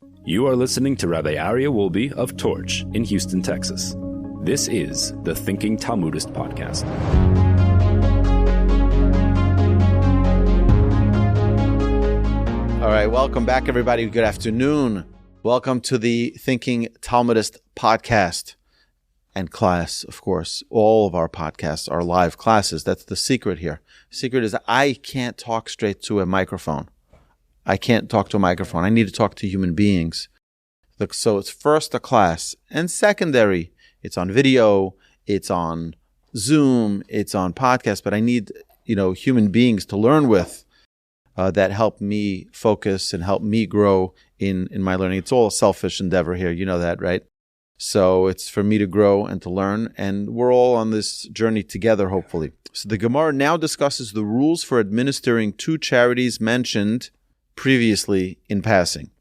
You are listening to Rabbi Aryeh Wolbe of Torch in Houston, Texas. This is the Thinking Talmudist podcast. All right, welcome back, everybody. Good afternoon. Welcome to the Thinking Talmudist podcast and class, of course. All of our podcasts are live classes. That's the secret here. The secret is I can't talk straight to a microphone. I can't talk to a microphone. I need to talk to human beings. So it's first a class, and secondary, it's on video, it's on Zoom, it's on podcast, but I need, human beings to learn with that help me focus and help me grow in my learning. It's all a selfish endeavor here. You know that, right? So it's for me to grow and to learn, and we're all on this journey together, hopefully. So the Gemara now discusses the rules for administering two charities mentioned previously in passing.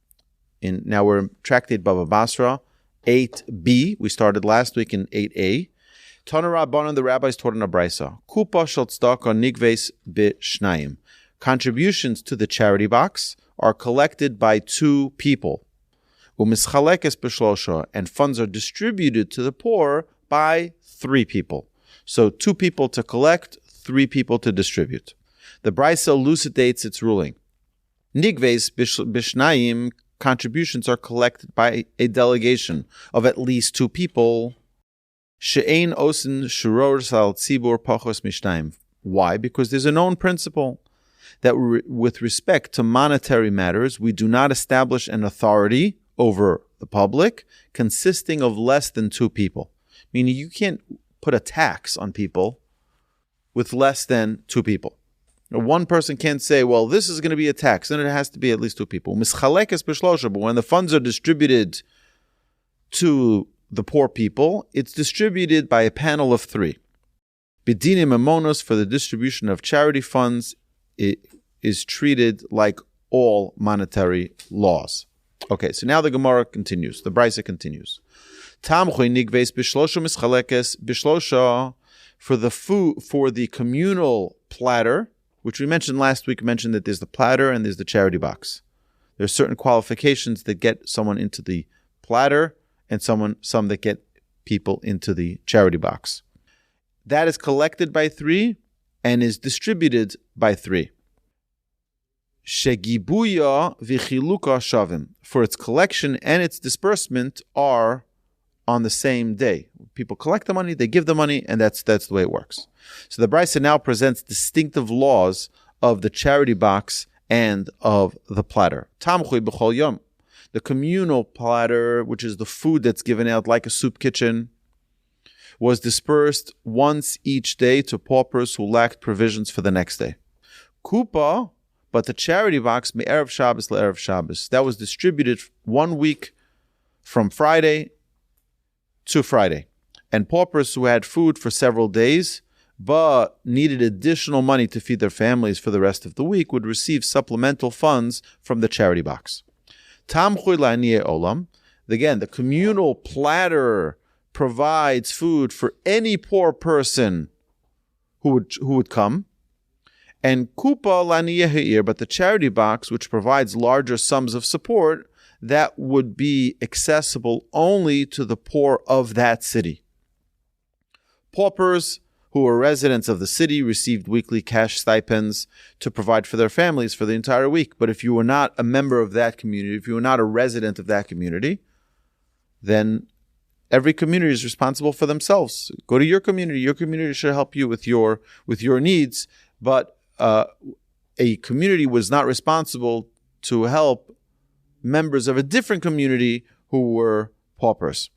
Now we're in Tractate Bava Basra, 8b. We started last week in 8a. Tana Rabbanan, the rabbis taught in a brisa. Kupa shel tzedakah nigves b'shnayim. Contributions to the charity box are collected by two people. Umischalekes b'shlosha, and funds are distributed to the poor by three people. So two people to collect, three people to distribute. The brisa elucidates its ruling. Nigves b'shnayim, contributions are collected by a delegation of at least two people. She'ein osin shuror sal tzibur pachos mishnayim. Why? Because there's a known principle that with respect to monetary matters, we do not establish an authority over the public consisting of less than two people. Meaning you can't put a tax on people with less than two people. One person can't say, well, this is going to be a tax, and it has to be at least two people. Mischalekes b'shlosha, but when the funds are distributed to the poor people, it's distributed by a panel of three. B'dinim amonos, for the distribution of charity funds, it is treated like all monetary laws. Okay, so now the Gemara continues. The Brisa continues. Tamchui nigves b'shlosha mischalekes b'shlosha, for the communal platter, which we mentioned last week. Mentioned that there's the platter and there's the charity box. There's certain qualifications that get someone into the platter and some that get people into the charity box. That is collected by three and is distributed by three. Shegibuya v'chiluka shavim, for its collection and its disbursement are on the same day. People collect the money, they give the money, and that's the way it works. So the Brisa now presents distinctive laws of the charity box and of the platter. Tamchui b'chol yom, the communal platter, which is the food that's given out like a soup kitchen, was dispersed once each day to paupers who lacked provisions for the next day. Kupa, but the charity box, me'erev Shabbos le'erev Shabbos, that was distributed 1 week from Friday to Friday. And paupers who had food for several days but needed additional money to feed their families for the rest of the week would receive supplemental funds from the charity box. Tamchui la'aniyei olam, again, the communal platter provides food for any poor person who would come. And kupa la'aniyei ha'ir, but the charity box, which provides larger sums of support, that would be accessible only to the poor of that city. Paupers who were residents of the city received weekly cash stipends to provide for their families for the entire week. But if you were not a member of that community, if you were not a resident of that community, then every community is responsible for themselves. Go to your community. Your community should help you with your needs. But a community was not responsible to help members of a different community who were paupers.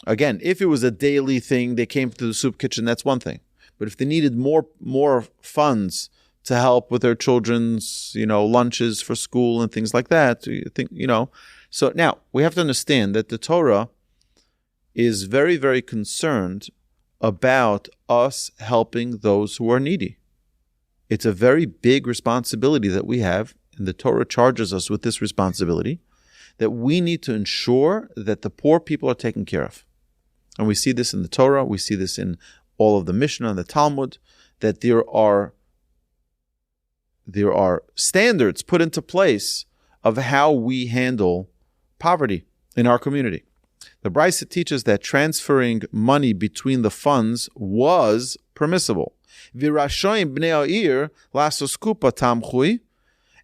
Again, if it was a daily thing, they came to the soup kitchen, that's one thing. But if they needed more funds to help with their children's, lunches for school and things like that, So now, we have to understand that the Torah is very, very concerned about us helping those who are needy. It's a very big responsibility that we have, and the Torah charges us with this responsibility, that we need to ensure that the poor people are taken care of. And we see this in the Torah, we see this in all of the Mishnah and the Talmud, that there are standards put into place of how we handle poverty in our community. The Brisa teaches that transferring money between the funds was permissible. Virashoim bnei ha'ir lasos kupa tamchui,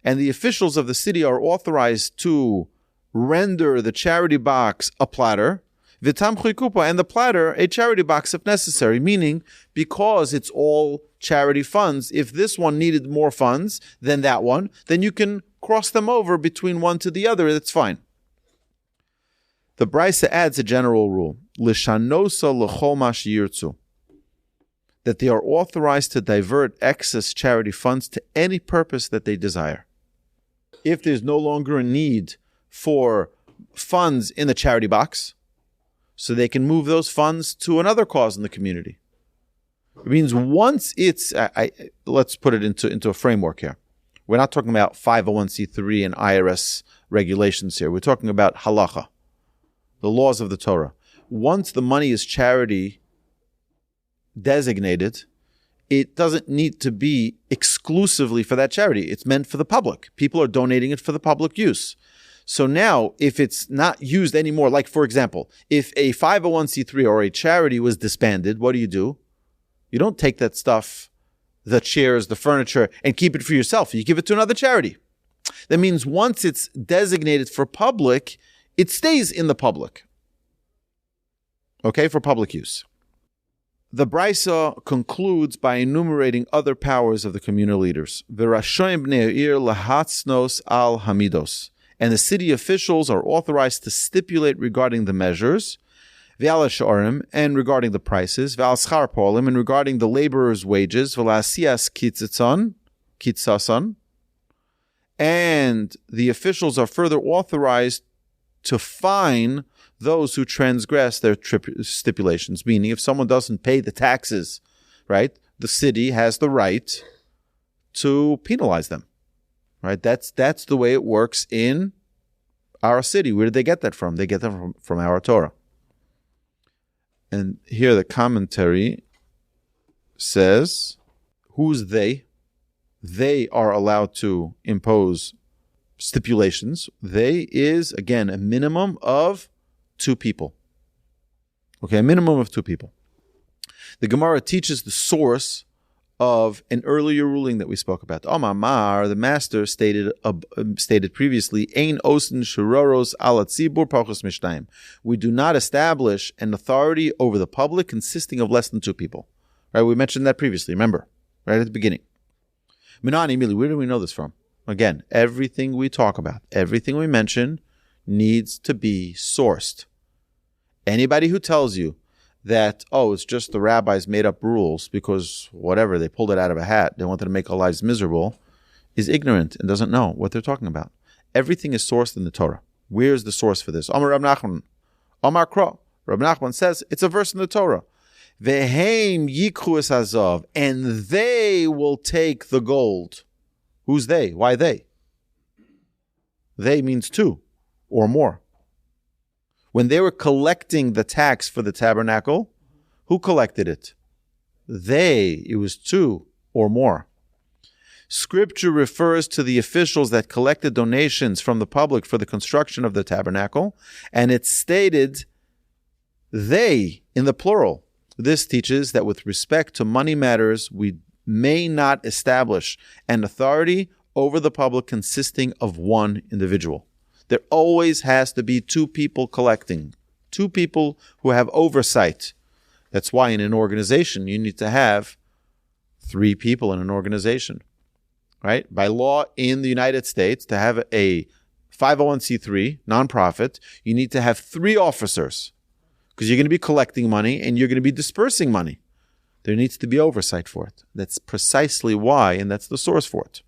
and the officials of the city are authorized to render the charity box a platter, v'tamchui kupa, and the platter a charity box if necessary, meaning because it's all charity funds, if this one needed more funds than that one, then you can cross them over between one to the other, that's fine. The Brisa adds a general rule, l'shanosa l'chol ma sheyirtzu, that they are authorized to divert excess charity funds to any purpose that they desire. If there's no longer a need for funds in the charity box, so they can move those funds to another cause in the community. It means once it's, let's put it into a framework here. We're not talking about 501c3 and IRS regulations here. We're talking about halacha, the laws of the Torah. Once the money is charity designated, it doesn't need to be exclusively for that charity. It's meant for the public. People are donating it for the public use. So now, if it's not used anymore, like for example, if a 501c3 or a charity was disbanded, what do? You don't take that stuff, the chairs, the furniture, and keep it for yourself. You give it to another charity. That means once it's designated for public, it stays in the public. Okay, for public use. The Brisa concludes by enumerating other powers of the communal leaders. V'rashoim bnei ha'ir lahatznos al hamidos. And the city officials are authorized to stipulate regarding the measures, v'al ha'shorim, and regarding the prices, v'al schar polim, and regarding the laborers' wages, v'la'asiyas kitzason. And the officials are further authorized to fine those who transgress their stipulations, meaning if someone doesn't pay the taxes, right, the city has the right to penalize them, right? That's the way it works in our city. Where did they get that from? They get that from our Torah. And here the commentary says, who's they? They are allowed to impose stipulations. They is, again, a minimum of 2 people. Okay, a minimum of 2 people. The Gemara teaches the source of an earlier ruling that we spoke about. Omar, the master stated previously, Ein osin shuroros ala tzibur pachos mishnayim. We do not establish an authority over the public consisting of less than 2 people. Right? We mentioned that previously, remember? Right at the beginning. Minani Mili, where do we know this from? Again, everything we talk about, everything we mention needs to be sourced. Anybody who tells you that, it's just the rabbis made up rules because whatever, they pulled it out of a hat, they wanted to make our lives miserable, is ignorant and doesn't know what they're talking about. Everything is sourced in the Torah. Where's the source for this? Amar Rab Nachman. Amar Kro. Rab Nachman says, it's a verse in the Torah. Veheim yikhu es hazav, and they will take the gold. Who's they? Why they? They means 2 or more. When they were collecting the tax for the tabernacle, who collected it? It was 2 or more. Scripture refers to the officials that collected donations from the public for the construction of the tabernacle, and it's stated they in the plural. This teaches that with respect to money matters, we may not establish an authority over the public consisting of 1 individual. There always has to be 2 people collecting, 2 people who have oversight. That's why in an organization, you need to have 3 people in an organization, right? By law in the United States, to have a 501c3 nonprofit, you need to have 3 officers because you're going to be collecting money and you're going to be dispersing money. There needs to be oversight for it. That's precisely why, and that's the source for it.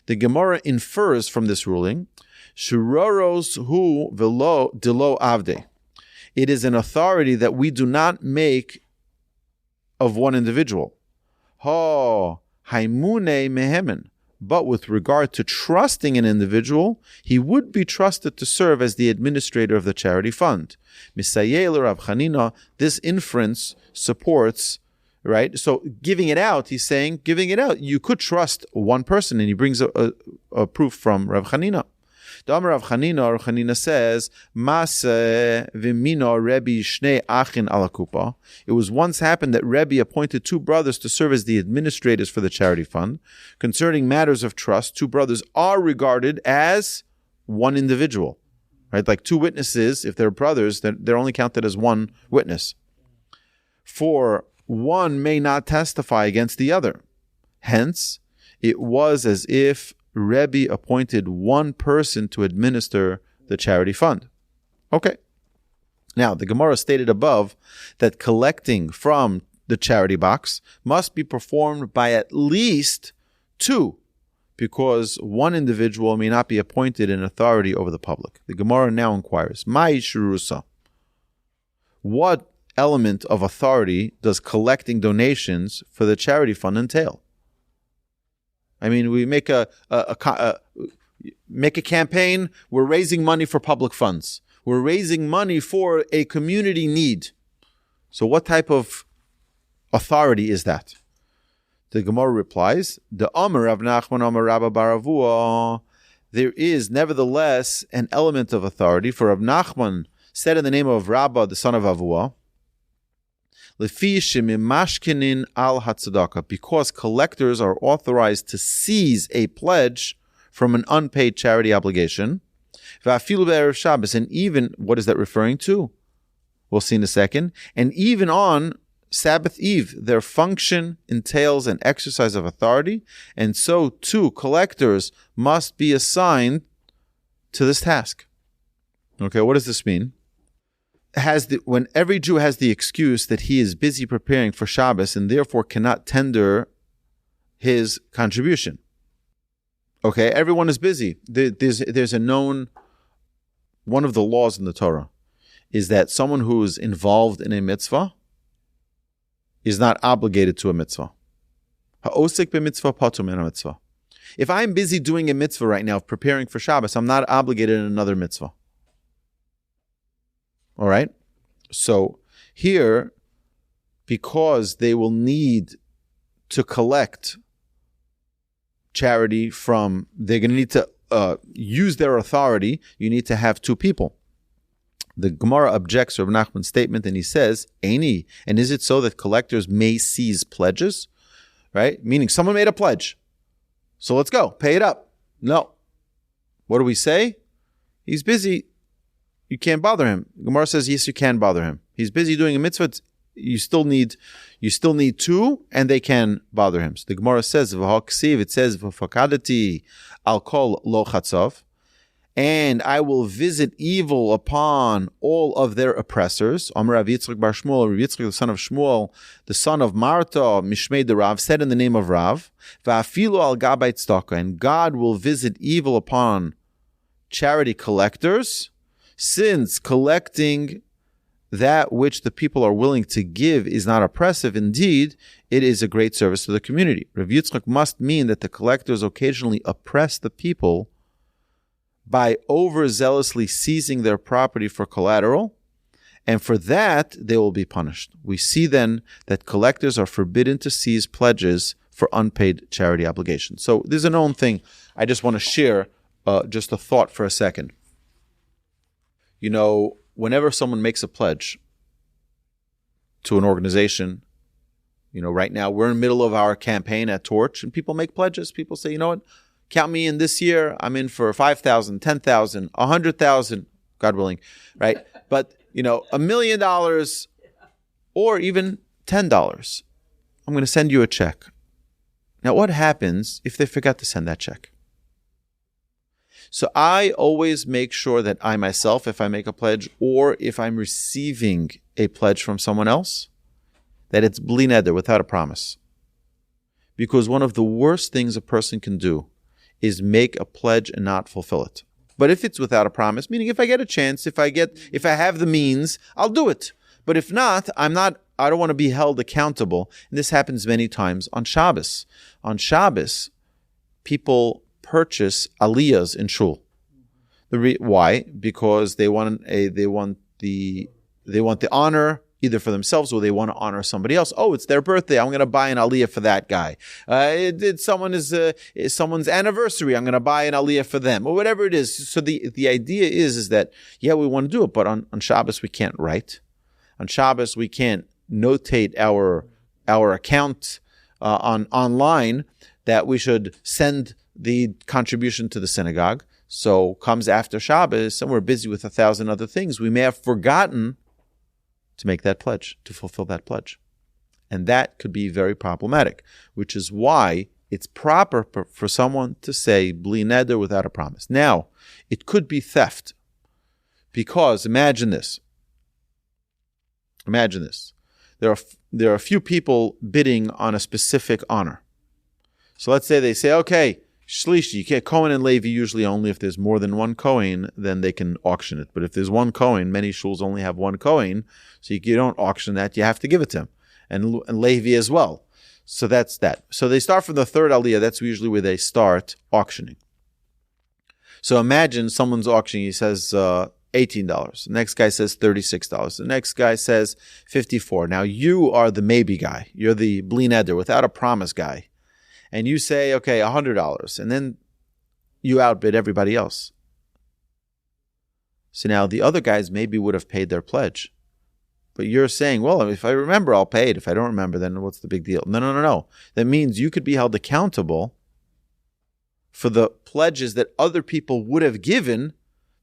The Gemara infers from this ruling, Shuroros hu velo dilo avde. It is an authority that we do not make of 1 individual. Haimune mehemen. But with regard to trusting an individual, he would be trusted to serve as the administrator of the charity fund. Misayel Rav Chanina, this inference supports, right? So giving it out, he's saying, giving it out, you could trust 1 person, and he brings a proof from Rav Chanina. The Amar of Chanina says, Maseh v'mino Rebbe shnei achin ala kupa. It was once happened that Rebbe appointed two brothers to serve as the administrators for the charity fund. Concerning matters of trust, two brothers are regarded as one individual. Right? Like two witnesses, if they're brothers, they're only counted as one witness. For one may not testify against the other. Hence, it was as if Rebbe appointed one person to administer the charity fund. Okay. Now, the Gemara stated above that collecting from the charity box must be performed by at least two, because one individual may not be appointed in authority over the public. The Gemara now inquires, Mai shurusa? What element of authority does collecting donations for the charity fund entail? I mean, we make a campaign. We're raising money for public funds. We're raising money for a community need. So what type of authority is that? The Gemara replies, "The Amar Rav Nachman Amar Rabba bar Avua." There is nevertheless an element of authority, for Rav Nachman said in the name of Rabba, the son of Avua, Lefi shemimashkinin al hatzedakah, because collectors are authorized to seize a pledge from an unpaid charity obligation. Va'afilu be'erev Shabbos, and even, what is that referring to? We'll see in a second. And even on Sabbath Eve, their function entails an exercise of authority, and so too collectors must be assigned to this task. Okay, what does this mean? When every Jew has the excuse that he is busy preparing for Shabbos and therefore cannot tender his contribution. Okay, everyone is busy. There's a known, one of the laws in the Torah is that someone who is involved in a mitzvah is not obligated to a mitzvah. Ha'osek b'mitzvah patur min ha'mitzvah. If I'm busy doing a mitzvah right now, preparing for Shabbos, I'm not obligated in another mitzvah. All right? So here, because they will need to collect charity from, they're going to need to use their authority, you need to have two people. The Gemara objects to Rav Nachman's statement, and he says, Eini, and is it so that collectors may seize pledges? Right? Meaning someone made a pledge. So let's go, pay it up. No. What do we say? He's busy. You can't bother him. Gemara says, yes, you can bother him. He's busy doing a mitzvah. You still need two, and they can bother him. So the Gemara says, it says, V'fakadati al kol lo chatzav, and I will visit evil upon all of their oppressors. Amar Rav Yitzchak bar Shmuel, Rav Yitzchak the son of Shmuel, the son of Marta, Mishmei de Rav, said in the name of Rav, Va'afilu al gabay tzedakah, and God will visit evil upon charity collectors, since collecting that which the people are willing to give is not oppressive. Indeed, it is a great service to the community. Rav Yitzchak must mean that the collectors occasionally oppress the people by overzealously seizing their property for collateral, and for that they will be punished. We see then that collectors are forbidden to seize pledges for unpaid charity obligations. So this is a known thing. I just want to share just a thought for a second. You know, whenever someone makes a pledge to an organization, you know, right now we're in the middle of our campaign at Torch, and people make pledges. People say, you know what, count me in this year. I'm in for 5,000, 10,000, 100,000, God willing, right? But, you know, $1 million or even $10. I'm going to send you a check. Now, what happens if they forgot to send that check? So I always make sure that I myself, if I make a pledge, or if I'm receiving a pledge from someone else, that it's Bli Neder, without a promise. Because one of the worst things a person can do is make a pledge and not fulfill it. But if it's without a promise, meaning if I get a chance, if I have the means, I'll do it. But if not, I don't want to be held accountable. And this happens many times on Shabbos. On Shabbos, people purchase aliyahs in shul. Why? Because they want the honor. either for themselves or they want to honor somebody else. Oh, it's their birthday. I'm going to buy an aliyah for that guy. It's someone's anniversary. I'm going to buy an aliyah for them, or whatever it is. So the idea is that, yeah, we want to do it, but on Shabbos we can't write. On Shabbos we can't notate our account online that we should send the contribution to the synagogue. So comes after Shabbos, and we're busy with 1,000 other things. We may have forgotten to make that pledge, to fulfill that pledge. And that could be very problematic, which is why it's proper for someone to say Bli Neder without a promise. Now, it could be theft, because imagine this. There are a few people bidding on a specific honor. So let's say they say, okay, Shlishi, you can't, Cohen and Levi usually only if there's more than one Cohen, then they can auction it. But if there's one Cohen, many shuls only have one Cohen, so you don't auction that, you have to give it to him. And Levi as well. So that's that. So they start from the third aliyah, that's usually where they start auctioning. So imagine someone's auctioning, he says $18. The next guy says $36. The next guy says $54. Now you are the maybe guy. You're the Bli Neder, without a promise guy. And you say, okay, $100, and then you outbid everybody else. So now the other guys maybe would have paid their pledge. But you're saying, well, if I remember, I'll pay it. If I don't remember, then what's the big deal? No. That means you could be held accountable for the pledges that other people would have given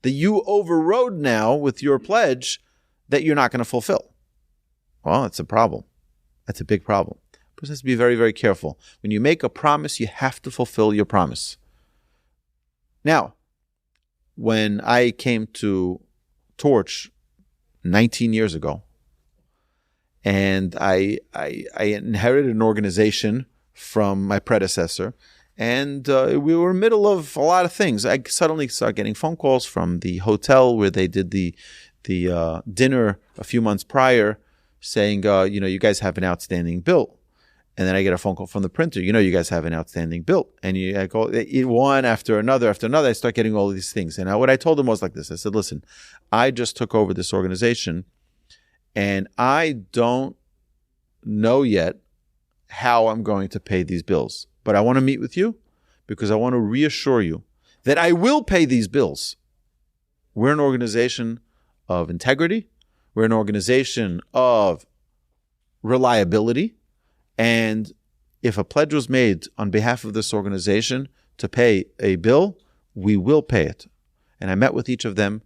that you overrode now with your pledge that you're not going to fulfill. Well, that's a problem. That's a big problem. A person has to be very, very careful. When you make a promise, you have to fulfill your promise. Now, when I came to Torch 19 years ago, and I inherited an organization from my predecessor, and we were in the middle of a lot of things. I suddenly started getting phone calls from the hotel where they did the dinner a few months prior, saying, you guys have an outstanding bill. And then I get a phone call from the printer. You guys have an outstanding bill. And I go, one after another. I start getting all of these things. And what I told them was like this. I said, listen, I just took over this organization, and I don't know yet how I'm going to pay these bills. But I want to meet with you because I want to reassure you that I will pay these bills. We're an organization of integrity. We're an organization of reliability. And if a pledge was made on behalf of this organization to pay a bill, we will pay it. And I met with each of them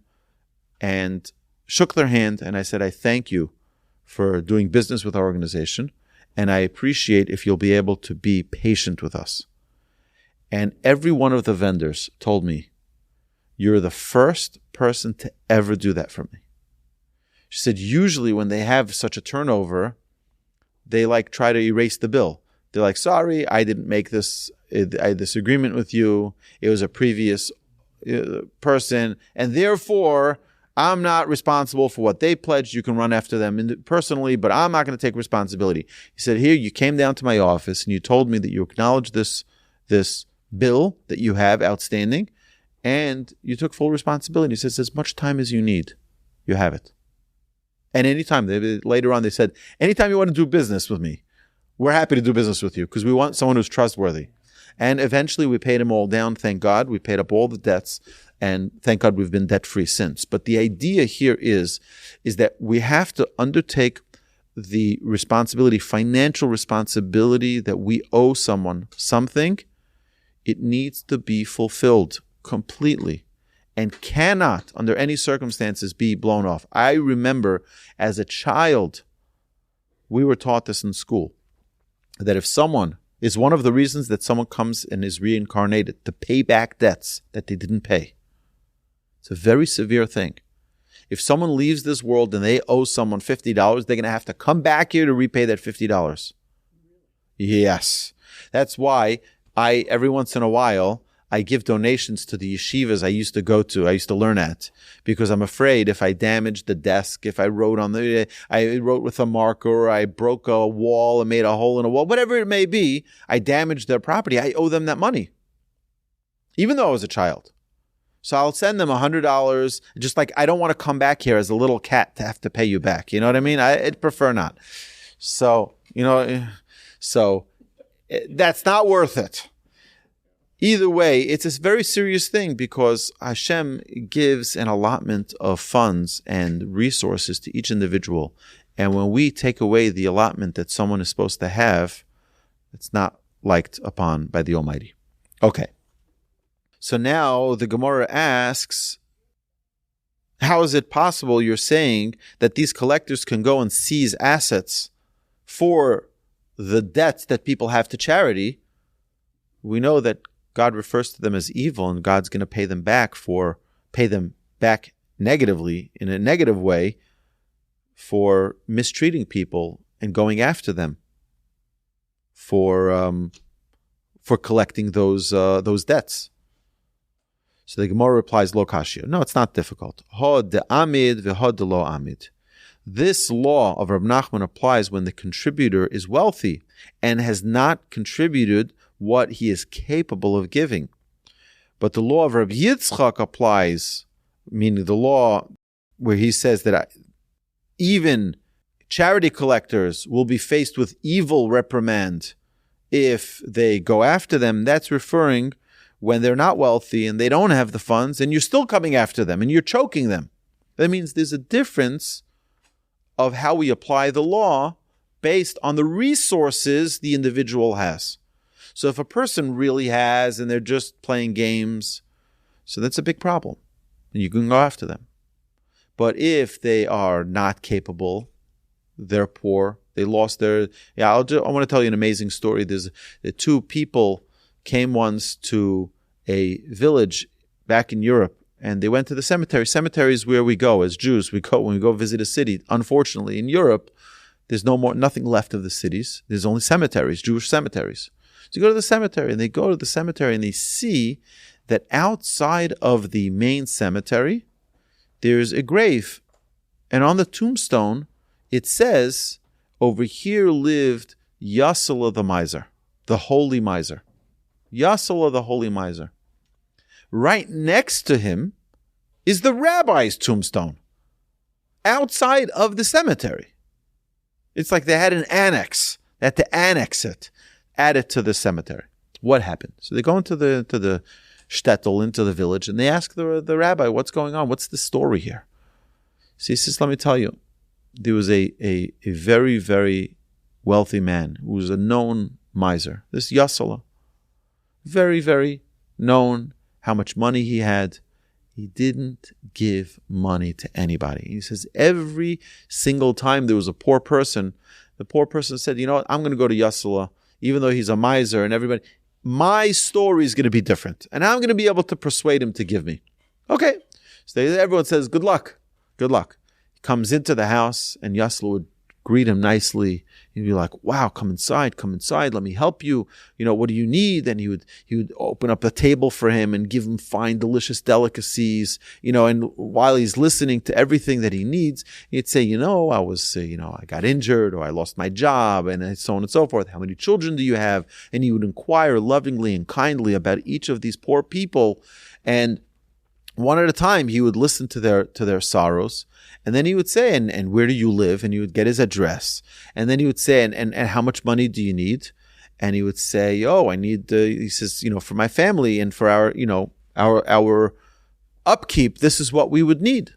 and shook their hand, and I said, I thank you for doing business with our organization, and I appreciate if you'll be able to be patient with us. And every one of the vendors told me, you're the first person to ever do that for me. She said, usually when they have such a turnover, they try to erase the bill. They're like, sorry, I didn't make this agreement with you. It was a previous person, and therefore I'm not responsible for what they pledged. You can run after them personally, but I'm not going to take responsibility. He said, here, you came down to my office and you told me that you acknowledge this bill that you have outstanding, and you took full responsibility. He says, as much time as you need, you have it. And anytime, later on, they said, anytime you want to do business with me, we're happy to do business with you because we want someone who's trustworthy. And eventually we paid them all down, thank God. We paid up all the debts, and thank God we've been debt-free since. But the idea here is that we have to undertake the responsibility, financial responsibility that we owe someone something. It needs to be fulfilled completely and cannot, under any circumstances, be blown off. I remember as a child, we were taught this in school, that if someone is one of the reasons that someone comes and is reincarnated to pay back debts that they didn't pay. It's a very severe thing. If someone leaves this world and they owe someone $50, they're going to have to come back here to repay that $50. Yes. That's why every once in a while, I give donations to the yeshivas I used to learn at, because I'm afraid if I damage the desk, if I wrote with a marker, or I broke a wall and made a hole in a wall, whatever it may be, I damaged their property. I owe them that money, even though I was a child. So I'll send them $100, just like I don't want to come back here as a little cat to have to pay you back. You know what I mean? I'd prefer not. So, that's not worth it. Either way, it's a very serious thing because Hashem gives an allotment of funds and resources to each individual. And when we take away the allotment that someone is supposed to have, it's not liked upon by the Almighty. Okay. So now the Gemara asks, how is it possible you're saying that these collectors can go and seize assets for the debts that people have to charity? We know that God refers to them as evil, and God's going to pay them back negatively, in a negative way, for mistreating people and going after them for collecting those debts. So the Gemara replies, Lo kashya. No, it's not difficult. Hod de amid v'hod de lo amid. This law of Rab Nachman applies when the contributor is wealthy and has not contributed what he is capable of giving. But the law of Rab Yitzchak applies, meaning the law where he says that even charity collectors will be faced with evil reprimand if they go after them. That's referring when they're not wealthy and they don't have the funds and you're still coming after them and you're choking them. That means there's a difference of how we apply the law based on the resources the individual has. So if a person really has and they're just playing games, so that's a big problem. And you can go after them. But if they are not capable, they're poor, they lost their... I want to tell you an amazing story. There's two people came once to a village back in Europe, and they went to the cemetery. Cemetery is where we go as Jews. We go when we go visit a city. Unfortunately, in Europe, there's nothing left of the cities. There's only cemeteries, Jewish cemeteries. So you go to the cemetery, and they go to the cemetery, and they see that outside of the main cemetery, there's a grave. And on the tombstone, it says, over here lived Yussel the miser, the holy miser. Yussel the holy miser. Right next to him is the rabbi's tombstone, outside of the cemetery. It's like they had an annex. They had to annex it, add it to the cemetery. What happened? So they go into the shtetl, into the village, and they ask the rabbi, what's going on? What's the story here? So he says, let me tell you. There was a very, very wealthy man who was a known miser. This Yussel, very, very known, how much money he had. He didn't give money to anybody. He says every single time there was a poor person, the poor person said, you know what, I'm going to go to Yussel, even though he's a miser and everybody, my story is going to be different. And I'm going to be able to persuade him to give me. Okay. So everyone says, good luck. Good luck. He comes into the house and Yussel would greet him nicely. He'd be like, wow, come inside, let me help you. What do you need? And he would open up a table for him and give him fine, delicious delicacies, and while he's listening to everything that he needs, he'd say, I got injured or I lost my job and so on and so forth. How many children do you have? And he would inquire lovingly and kindly about each of these poor people. And one at a time, he would listen to their sorrows. And then he would say, and where do you live? And he would get his address. And then he would say, and how much money do you need? And he would say, I need, he says, for my family and for our upkeep, this is what we would need.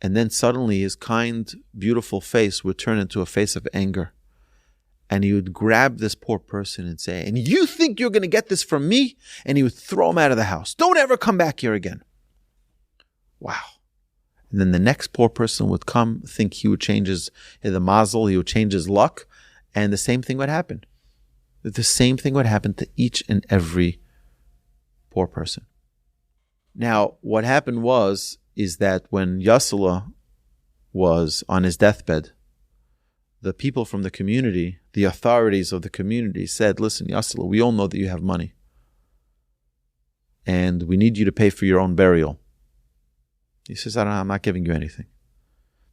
And then suddenly his kind, beautiful face would turn into a face of anger. And he would grab this poor person and say, and you think you're going to get this from me? And he would throw him out of the house. Don't ever come back here again. Wow. And then the next poor person would come, think he would change the mazel, he would change his luck, and the same thing would happen. The same thing would happen to each and every poor person. Now, what happened is that when Yussel was on his deathbed, the people from the community, the authorities of the community said, listen, Yussel, we all know that you have money, and we need you to pay for your own burial. He says, I'm not giving you anything.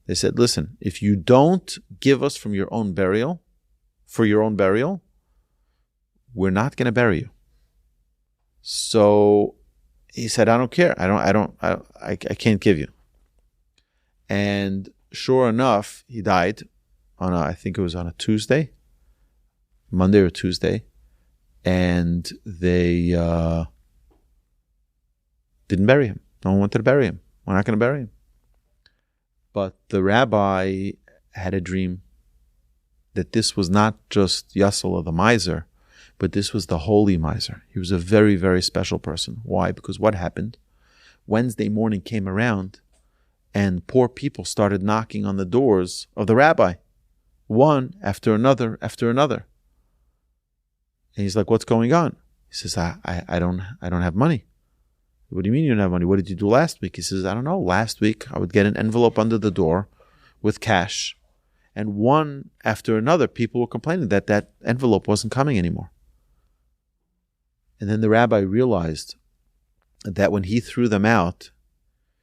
They said, listen, if you don't give us from your own burial, we're not going to bury you. So He said, I don't care. I can't give you. And sure enough, he died on I think it was on a Tuesday, Monday or Tuesday. And they didn't bury him. No one wanted to bury him. We're not going to bury him. But the rabbi had a dream that this was not just Yussel the miser, but this was the holy miser. He was a very, very special person. Why? Because what happened? Wednesday morning came around and poor people started knocking on the doors of the rabbi, one after another after another. And he's like, what's going on? He says, I don't have money. What do you mean you don't have money? What did you do last week? He says, I don't know. Last week I would get an envelope under the door with cash. And one after another, people were complaining that that envelope wasn't coming anymore. And then the rabbi realized that when he threw them out,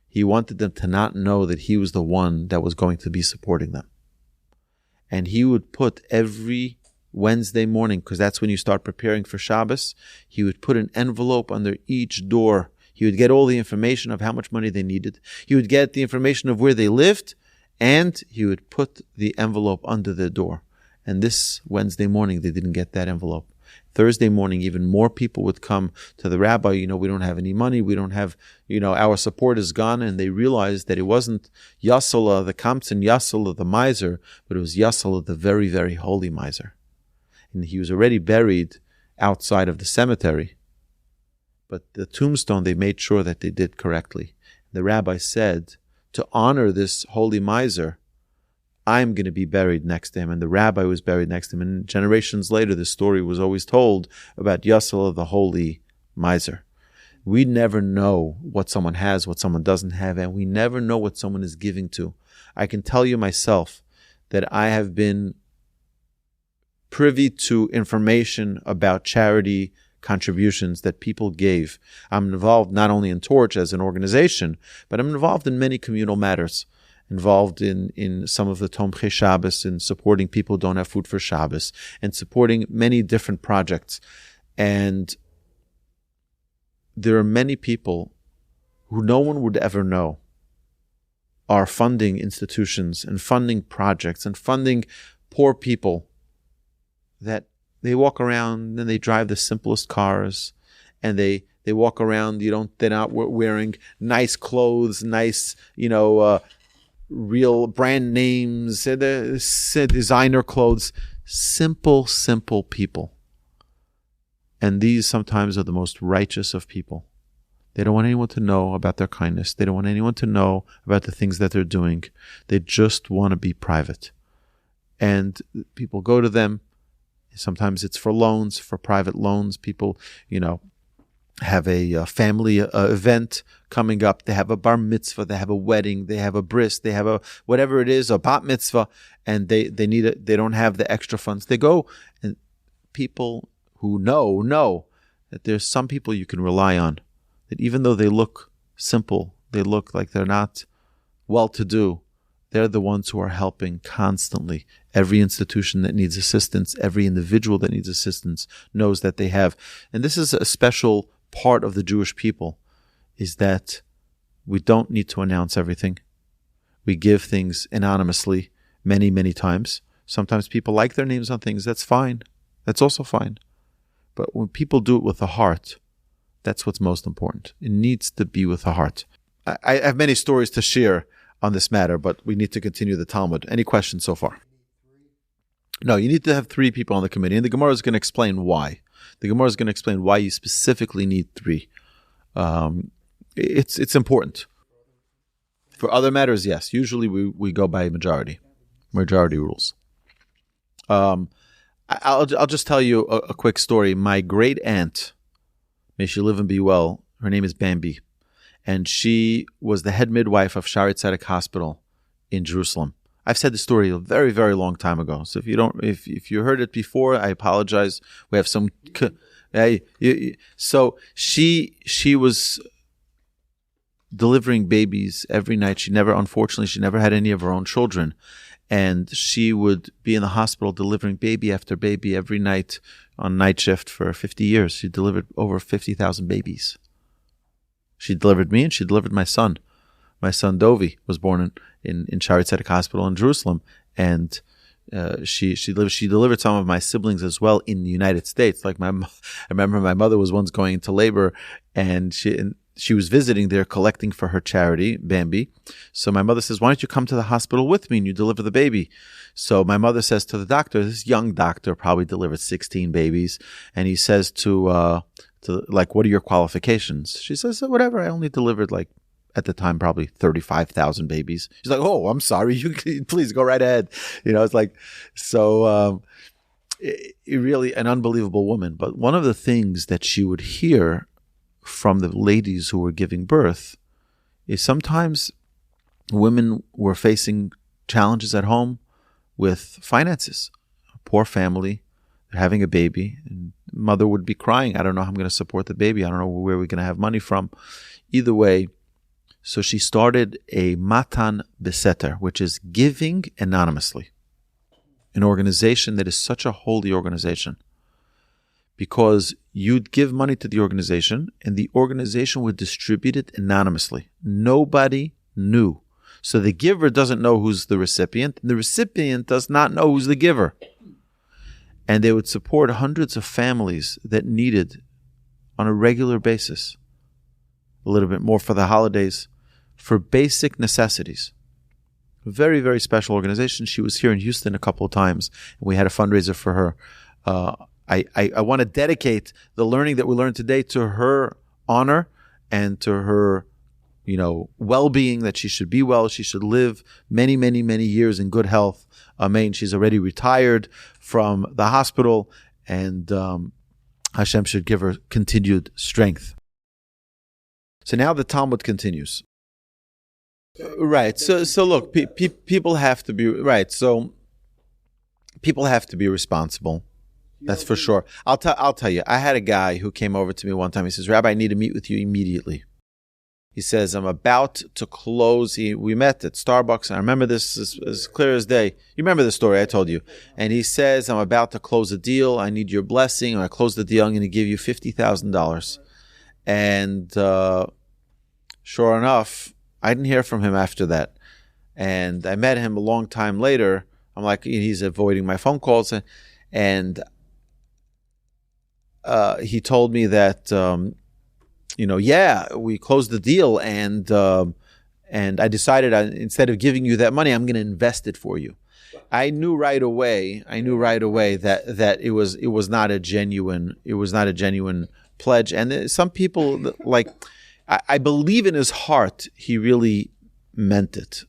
he wanted them to not know that he was the one that was going to be supporting them. And he would put every Wednesday morning, because that's when you start preparing for Shabbos, he would put an envelope under each door. He would get all the information of how much money they needed. He would get the information of where they lived, and he would put the envelope under their door. And this Wednesday morning, they didn't get that envelope. Thursday morning, even more people would come to the rabbi. We don't have any money. We don't have, our support is gone. And they realized that it wasn't Yussel, the Kamtzin Yussel, the miser, but it was Yussel, the very, very holy miser. And he was already buried outside of the cemetery. But the tombstone, they made sure that they did correctly. The rabbi said, to honor this holy miser, I'm going to be buried next to him. And the rabbi was buried next to him. And generations later, the story was always told about Yussel, the holy miser. We never know what someone has, what someone doesn't have, and we never know what someone is giving to. I can tell you myself that I have been privy to information about charity contributions that people gave. I'm involved not only in Torch as an organization, but I'm involved in many communal matters. Involved in some of the Tomchei Shabbos, in supporting people who don't have food for Shabbos, and supporting many different projects. And there are many people who no one would ever know are funding institutions and funding projects and funding poor people that they walk around and they drive the simplest cars and they walk around, they're not wearing nice clothes, nice, real brand names, designer clothes, simple people. And these sometimes are the most righteous of people. They don't want anyone to know about their kindness. They don't want anyone to know about the things that they're doing. They just want to be private. And people go to them. Sometimes it's for loans, for private loans. People, have a family event coming up. They have a bar mitzvah. They have a wedding. They have a bris. They have a whatever it is, a bat mitzvah, and they need it. They don't have the extra funds. They go, and people who know that there's some people you can rely on. That even though they look simple, they look like they're not well-to-do, they're the ones who are helping constantly. Every institution that needs assistance, every individual that needs assistance knows that they have. And this is a special part of the Jewish people, is that we don't need to announce everything. We give things anonymously many, many times. Sometimes people like their names on things. That's fine. That's also fine. But when people do it with the heart, that's what's most important. It needs to be with the heart. I have many stories to share on this matter, but we need to continue the Talmud. Any questions so far? No, you need to have 3 people on the committee, and the Gemara is going to explain why. The Gemara is going to explain why you specifically need 3. It's important. For other matters, yes. Usually we go by majority rules. I'll just tell you a quick story. My great aunt, may she live and be well, her name is Bambi, and she was the head midwife of Shaarei Tzedek Hospital in Jerusalem. I've said the story a very, very long time ago. So if you heard it before, I apologize. We have some. So she was delivering babies every night. Unfortunately, she never had any of her own children, and she would be in the hospital delivering baby after baby every night on night shift for 50 years. She delivered over 50,000 babies. She delivered me and she delivered my son. My son Dovi was born in Shaarei Tzedek Hospital in Jerusalem, and she delivered some of my siblings as well in the United States. Like I remember my mother was once going into labor, and she was visiting there collecting for her charity, Bambi. So my mother says, "Why don't you come to the hospital with me and you deliver the baby?" So my mother says to the doctor, this young doctor probably delivered 16 babies, and he says to like, "What are your qualifications?" She says, "Whatever. I only delivered like." At the time, probably 35,000 babies. She's like, "Oh, I'm sorry. You can, please go right ahead." It's like, so it really an unbelievable woman. But one of the things that she would hear from the ladies who were giving birth is sometimes women were facing challenges at home with finances. A poor family, they're having a baby, and mother would be crying, "I don't know how I'm going to support the baby. I don't know where we're going to have money from." Either way, so she started a Matan Beseter, which is giving anonymously, an organization that is such a holy organization, because you'd give money to the organization and the organization would distribute it anonymously. Nobody knew. So the giver doesn't know who's the recipient, and the recipient does not know who's the giver. And they would support hundreds of families that needed on a regular basis, a little bit more for the holidays, for basic necessities. Very, very special organization. She was here in Houston a couple of times, and we had a fundraiser for her. I want to dedicate the learning that we learned today to her honor and to her, well-being, that she should be well. She should live many, many, many years in good health. Amen. She's already retired from the hospital, and Hashem should give her continued strength. So now the Talmud continues. Right. So look, people have to be right. So people have to be responsible. That's for sure. I'll tell you. I had a guy who came over to me one time. He says, "Rabbi, I need to meet with you immediately." He says, "I'm about to close." We met at Starbucks. I remember this as clear as day. You remember the story I told you. And he says, "I'm about to close a deal. I need your blessing. When I close the deal, I'm going to give you $50,000. And sure enough, I didn't hear from him after that. And I met him a long time later. I'm like, he's avoiding my phone calls. And he told me that, we closed the deal, and I decided instead of giving you that money, I'm going to invest it for you. I knew right away that it was not a genuine pledge. And some people, like, I believe in his heart he really meant it.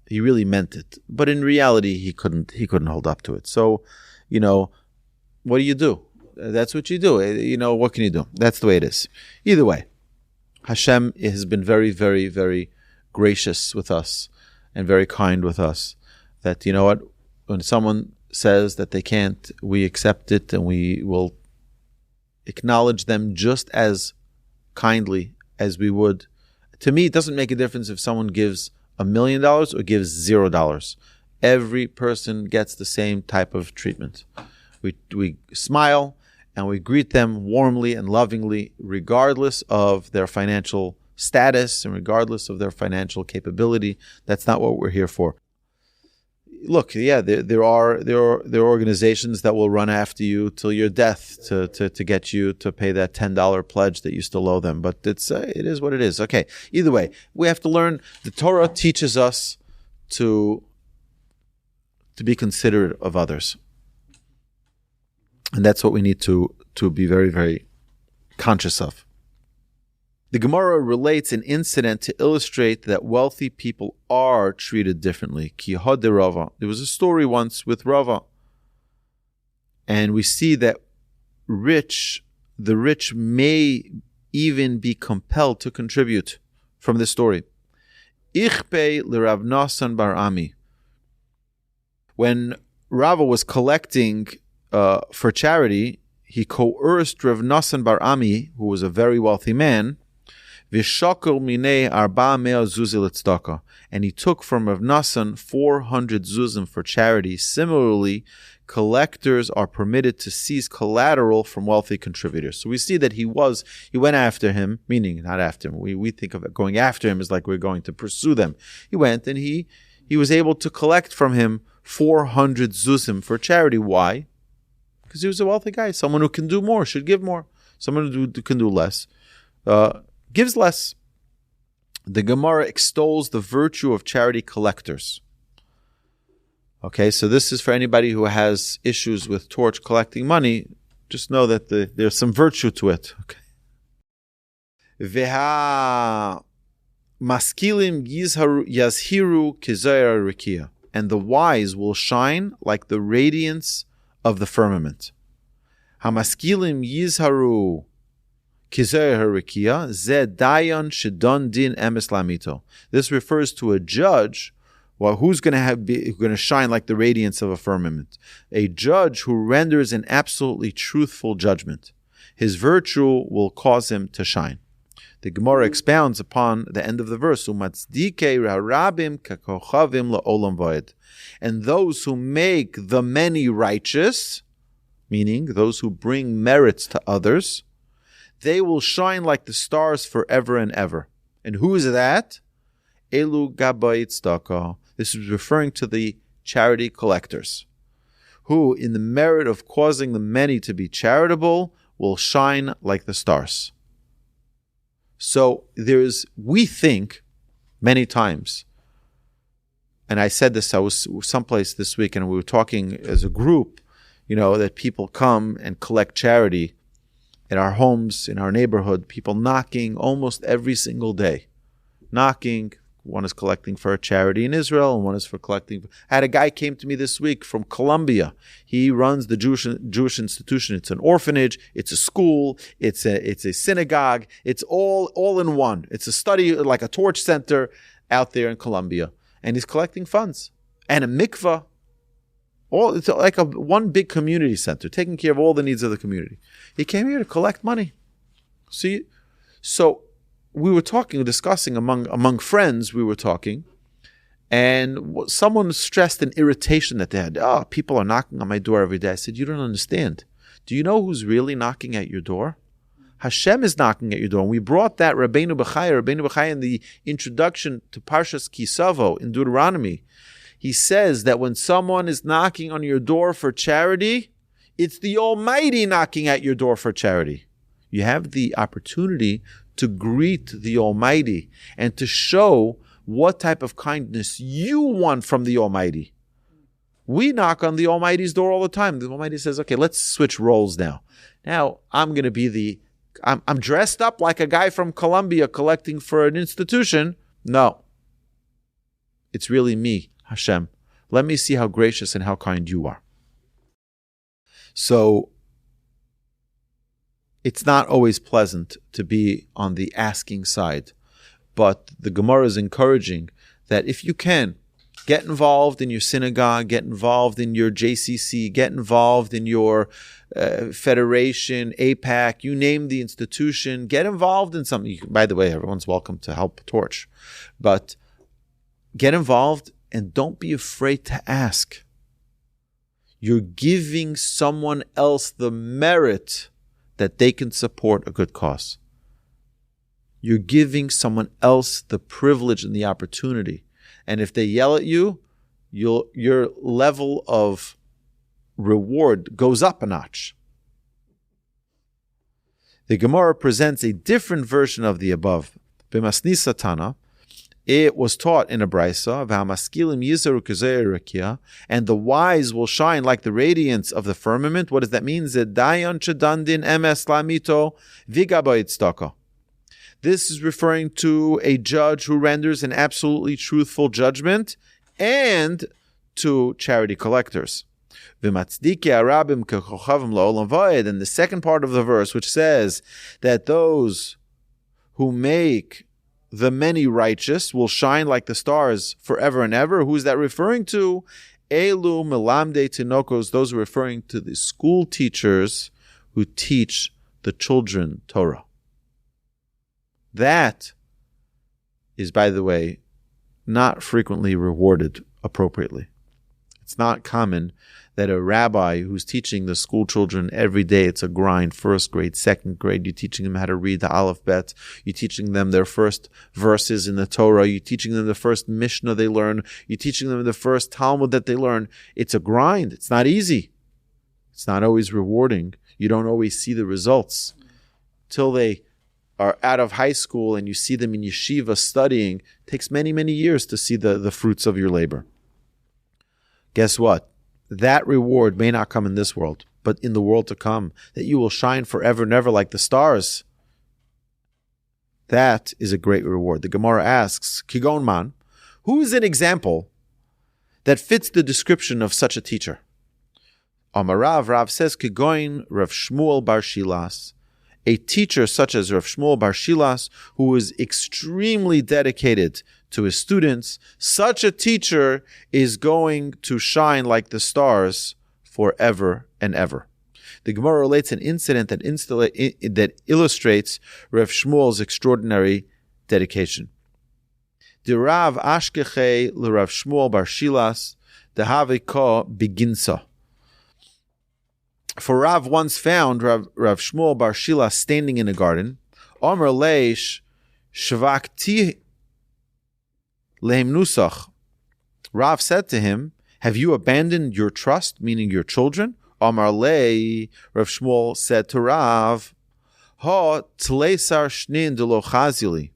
He really meant it. But in reality, he couldn't hold up to it. So, what do you do? That's what you do. What can you do? That's the way it is. Either way, Hashem has been very, very, very gracious with us and very kind with us. That, when someone says that they can't, we accept it and we will acknowledge them just as kindly as we would. To me, it doesn't make a difference if someone gives $1 million or gives $0. Every person gets the same type of treatment. We smile and we greet them warmly and lovingly, regardless of their financial status and regardless of their financial capability. That's not what we're here for. Look, there are organizations that will run after you till your death to get you to pay that $10 pledge that you still owe them. But it is what it is. Okay. Either way, we have to learn. The Torah teaches us to be considerate of others, and that's what we need to be very, very conscious of. The Gemara relates an incident to illustrate that wealthy people are treated differently. Ki hod Rava. There was a story once with Rava. And we see that the rich may even be compelled to contribute from this story. Ichpei l'Rav Nosson bar Ami. When Rava was collecting for charity, he coerced Rav Nosson bar Ami, who was a very wealthy man, and he took from Rav Nosson 400 zuzim for charity. Similarly, collectors are permitted to seize collateral from wealthy contributors. So we see that he went after him, meaning not after him. We think of it going after him as like we're going to pursue them. He went and he was able to collect from him 400 zuzim for charity. Why? Because he was a wealthy guy. Someone who can do more should give more. Someone who can do less gives less. The Gemara extols the virtue of charity collectors. Okay, so this is for anybody who has issues with torch collecting money. Just know that there's some virtue to it. Okay. Veha maskilim yazhiru kizayar rikia, and the wise will shine like the radiance of the firmament. Hamaskilim yizharu kizayar rikia ze dayan shedon din emes lamito. This refers to a judge. Well, who's going to shine like the radiance of a firmament? A judge who renders an absolutely truthful judgment. His virtue will cause him to shine. The Gemara expounds upon the end of the verse, and those who make the many righteous, meaning those who bring merits to others, they will shine like the stars forever and ever. And who is that? Elu gabayit tzedakah. This is referring to the charity collectors, who, in the merit of causing the many to be will shine like the stars. So we think many times, and I said this, I was someplace this week and we were talking as a group, that people come and collect charity at our homes, in our neighborhood, people knocking almost every single day. Knocking. One is collecting for a charity in Israel, and one is for collecting. I had a guy came to me this week from Colombia. He runs the Jewish institution. It's an orphanage. It's a school. It's a synagogue. It's all in one. It's a study, like a torch center out there in Colombia. And he's collecting funds. And a mikvah. It's like one big community center, taking care of all the needs of the community. He came here to collect money. See? So we were discussing among friends, and someone stressed an irritation that they had. People are knocking on my door every day. I said, you don't understand. Do you know who's really knocking at your door? Hashem is knocking at your door. And we brought that Rabbeinu Bechai in the introduction to Parshas Kisavo in Deuteronomy. He says that when someone is knocking on your door for charity, it's the Almighty knocking at your door for charity. You have the opportunity to greet the Almighty and to show what type of kindness you want from the Almighty. We knock on the Almighty's door all the time. The Almighty says, okay, let's switch roles now. Now, I'm going to be I'm dressed up like a guy from Colombia collecting for an institution. No. It's really me, Hashem. Let me see how gracious and how kind you are. So, it's not always pleasant to be on the asking side, but the Gemara is encouraging that if you can, get involved in your synagogue, get involved in your JCC, get involved in your federation, APAC, you name the institution, get involved in something. By the way, everyone's welcome to help torch, but get involved and don't be afraid to ask. You're giving someone else the merit that they can support a good cause. You're giving someone else the privilege and the opportunity. And if they yell at you, your level of reward goes up a notch. The Gemara presents a different version of the above. B'masni satana, it was taught in a brisa, v'hamaskilim yizaru k'zei rakia, and the wise will shine like the radiance of the firmament. What does that mean? Zedayan chedandin emes lamito vigabayit tzedakah. This is referring to a judge who renders an absolutely truthful judgment and to charity collectors. V'matzdiki arabim kechochavim la'olam va'ed, and the second part of the verse, which says that those who make the many righteous will shine like the stars forever and ever. Who is that referring to? Elu melamde tinokos, those are referring to the school teachers who teach the children Torah. That is, by the way, not frequently rewarded appropriately. It's not common that a rabbi who's teaching the school children every day, it's a grind, first grade, second grade, you're teaching them how to read the alphabet, you're teaching them their first verses in the Torah, you're teaching them the first Mishnah they learn, you're teaching them the first Talmud that they learn. It's a grind. It's not easy. It's not always rewarding. You don't always see the results. Till they are out of high school and you see them in yeshiva studying, it takes many, many years to see the fruits of your labor. Guess what? That reward may not come in this world, but in the world to come, that you will shine forever and ever like the stars. That is a great reward. The Gemara asks, Kigon man, who is an example that fits the description of such a teacher? Amarav, Rav says, Kigon Rav Shmuel bar Shilas, a teacher such as Rav Shmuel bar Shilas, who is extremely dedicated to his students. Such a teacher is going to shine like the stars forever and ever. The Gemara relates an incident that illustrates Rav Shmuel's extraordinary dedication. The Rav Ashkeche l'Rav Shmuel bar Shilas dehave ko beginsa. For Rav once found Rav Shmuel bar Shilas standing in a garden. Omer leish shvakti lehem nusach. Rav said to him, have you abandoned your trust, meaning your children? Omer lei, Rav Shmuel said to Rav, ha tlesar shnin de lo chazili.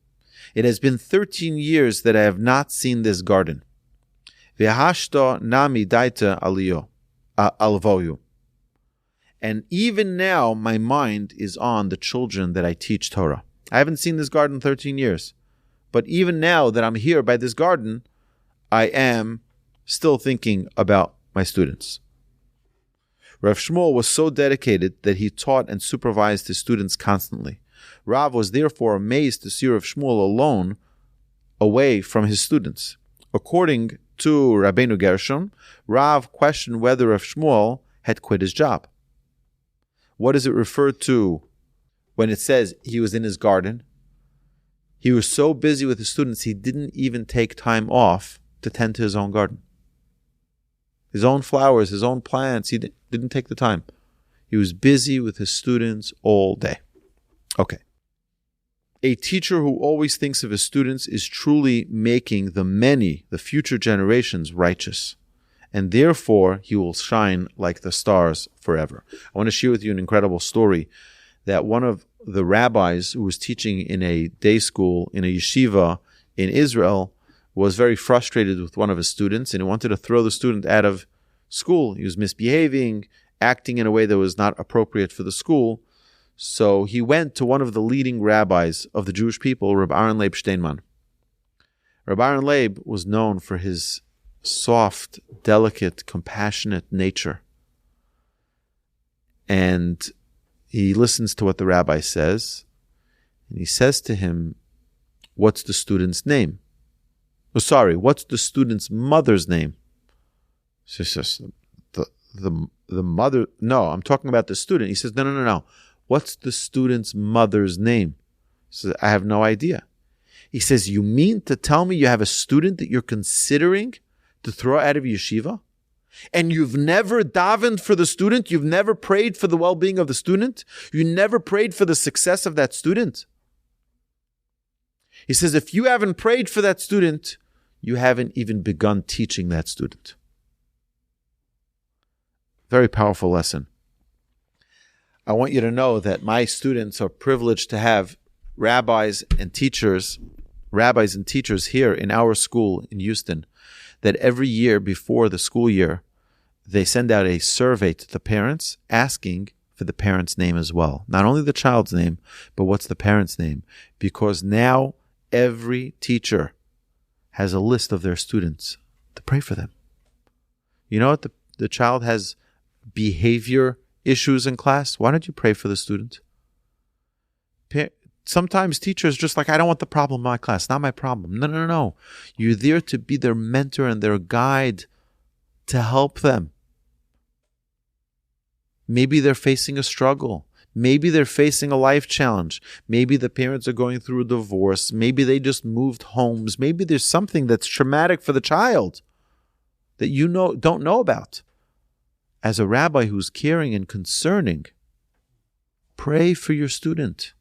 It has been 13 years that I have not seen this garden. V'hashto nami daita alvoyu. And even now, my mind is on the children that I teach Torah. I haven't seen this garden in 13 years. But even now that I'm here by this garden, I am still thinking about my students. Rav Shmuel was so dedicated that he taught and supervised his students constantly. Rav was therefore amazed to see Rav Shmuel alone, away from his students. According to Rabbeinu Gershom, Rav questioned whether Rav Shmuel had quit his job. What does it refer to when it says he was in his garden? He was so busy with his students, he didn't even take time off to tend to his own garden. His own flowers, his own plants, he didn't take the time. He was busy with his students all day. Okay. A teacher who always thinks of his students is truly making the future generations righteous. And therefore, he will shine like the stars forever. I want to share with you an incredible story that one of the rabbis who was teaching in a day school, in a yeshiva in Israel, was very frustrated with one of his students, and he wanted to throw the student out of school. He was misbehaving, acting in a way that was not appropriate for the school. So he went to one of the leading rabbis of the Jewish people, Reb Aaron Leib Steinman. Reb Aaron Leib was known for his soft, delicate, compassionate nature. And he listens to what the rabbi says, and he says to him, what's the student's name? What's the student's mother's name? She says, the mother, no, I'm talking about the student. He says, no. What's the student's mother's name? He says, I have no idea. He says, you mean to tell me you have a student that you're considering to throw out of yeshiva? And you've never davened for the student? You've never prayed for the well-being of the student? You never prayed for the success of that student? He says, if you haven't prayed for that student, you haven't even begun teaching that student. Very powerful lesson. I want you to know that my students are privileged to have rabbis and teachers here in our school in Houston, that every year before the school year, they send out a survey to the parents asking for the parent's name as well. Not only the child's name, but what's the parent's name? Because now every teacher has a list of their students to pray for them. You know what? The child has behavior issues in class. Why don't you pray for the student? Sometimes teachers just like, I don't want the problem in my class. Not my problem. No. You're there to be their mentor and their guide to help them. Maybe they're facing a struggle. Maybe they're facing a life challenge. Maybe the parents are going through a divorce. Maybe they just moved homes. Maybe there's something that's traumatic for the child. that you don't know about. As a rabbi who's caring and concerning, pray for your student.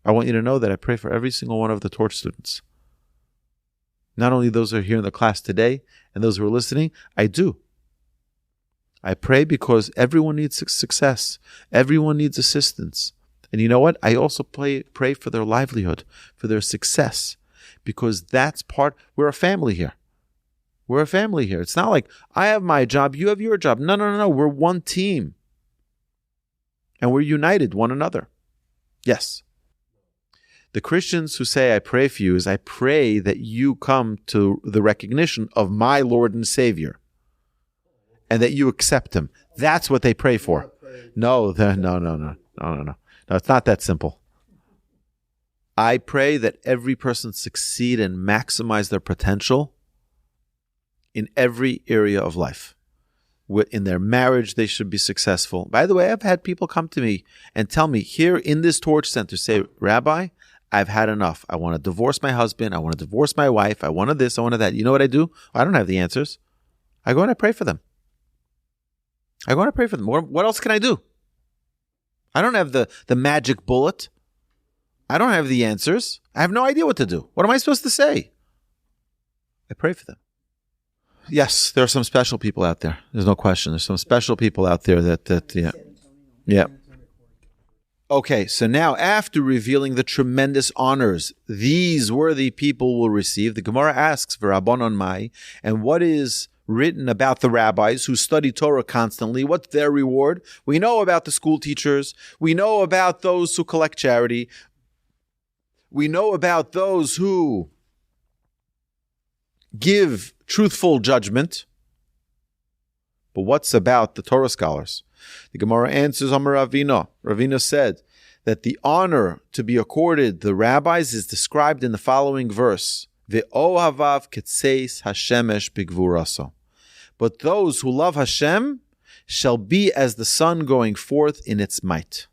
I want you to know that I pray for every single one of the Torch students. Not only those who are here in the class today and those who are listening, I do. I pray because everyone needs success. Everyone needs assistance. And you know what? I also pray for their livelihood, for their success, because that's we're a family here. We're a family here. It's not like I have my job, you have your job. No. We're one team. And we're united one another. Yes. The Christians who say, I pray for you, is I pray that you come to the recognition of my Lord and Savior and that you accept him. That's what they pray for. No. No, it's not that simple. I pray that every person succeed and maximize their potential in every area of life. In their marriage, they should be successful. By the way, I've had people come to me and tell me here in this Torch Center, say, Rabbi, I've had enough. I want to divorce my husband. I want to divorce my wife. I want this. I want that. You know what I do? I don't have the answers. I go and I pray for them. What else can I do? I don't have the magic bullet. I don't have the answers. I have no idea what to do. What am I supposed to say? I pray for them. Yes, there are some special people out there. There's no question. There's some special people out there yeah. Okay, so now after revealing the tremendous honors these worthy people will receive, the Gemara asks for Rabbanon Mai, and what is written about the rabbis who study Torah constantly? What's their reward? We know about the school teachers. We know about those who collect charity. We know about those who give truthful judgment. But what's about the Torah scholars? The Gemara answers, Amar Ravina. Ravina said that the honor to be accorded the rabbis is described in the following verse. Ve'ohavav ketseis hashemesh bigvuraso. But those who love Hashem shall be as the sun going forth in its might.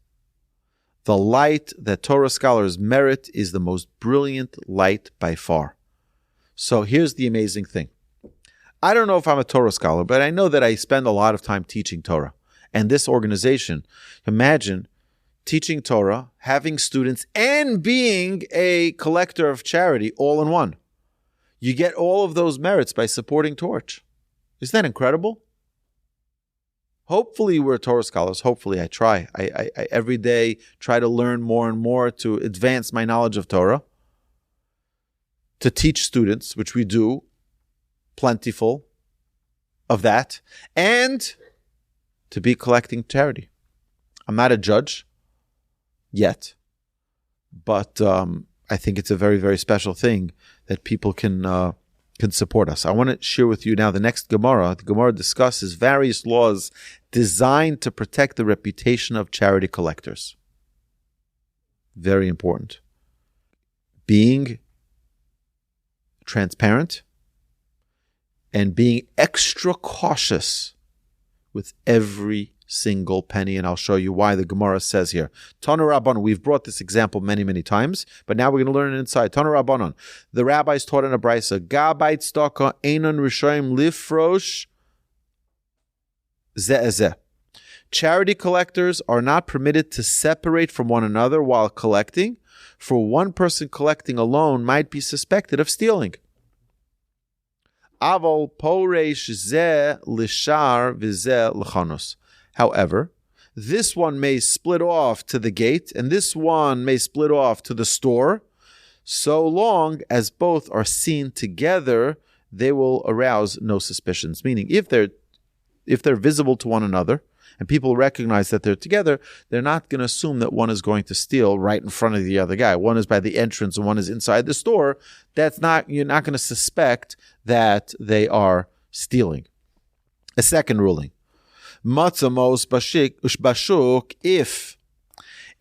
The light that Torah scholars merit is the most brilliant light by far. So here's the amazing thing. I don't know if I'm a Torah scholar, but I know that I spend a lot of time teaching Torah. And this organization, imagine teaching Torah, having students, and being a collector of charity all in one. You get all of those merits by supporting Torch. Isn't that incredible? Hopefully we're Torah scholars. Hopefully I try. I every day try to learn more and more to advance my knowledge of Torah, to teach students, which we do, plentiful of that, and to be collecting charity. I'm not a judge yet, but I think it's a very, very special thing that people can support us. I want to share with you now the next Gemara. The Gemara discusses various laws designed to protect the reputation of charity collectors. Very important. Being transparent and being extra cautious with every single penny, and I'll show you why. The Gemara says here, Tanu Rabbanon, we've brought this example many, many times, but now we're going to learn it inside. Tanu Rabbanon, the rabbis taught in a brisa, Gabait staka einon rishoyim lifrosh ze'ezeh. Charity collectors are not permitted to separate from one another while collecting, for one person collecting alone might be suspected of stealing. Aval poreish ze lishar v'ze l'chanos. However, this one may split off to the gate, and this one may split off to the store. So long as both are seen together, they will arouse no suspicions. Meaning, if they're visible to one another, and people recognize that they're together, they're not going to assume that one is going to steal right in front of the other guy. One is by the entrance and one is inside the store. You're not going to suspect that they are stealing. A second ruling. Matzamos bashuk, if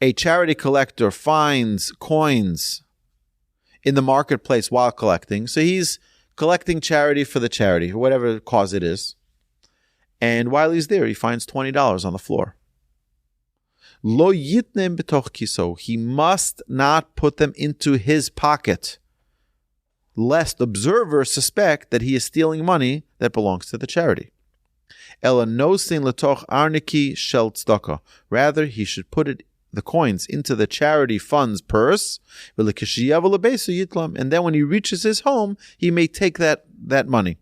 a charity collector finds coins in the marketplace while collecting, so he's collecting charity for the charity, whatever cause it is, and while he's there, he finds $20 on the floor. Lo yitnem betoch kiso, he must not put them into his pocket. lest observers suspect that he is stealing money that belongs to the charity. Ela nosin letoch arniki shel tzedakah. Rather, he should put the coins into the charity fund's purse, and then when he reaches his home, he may take that money.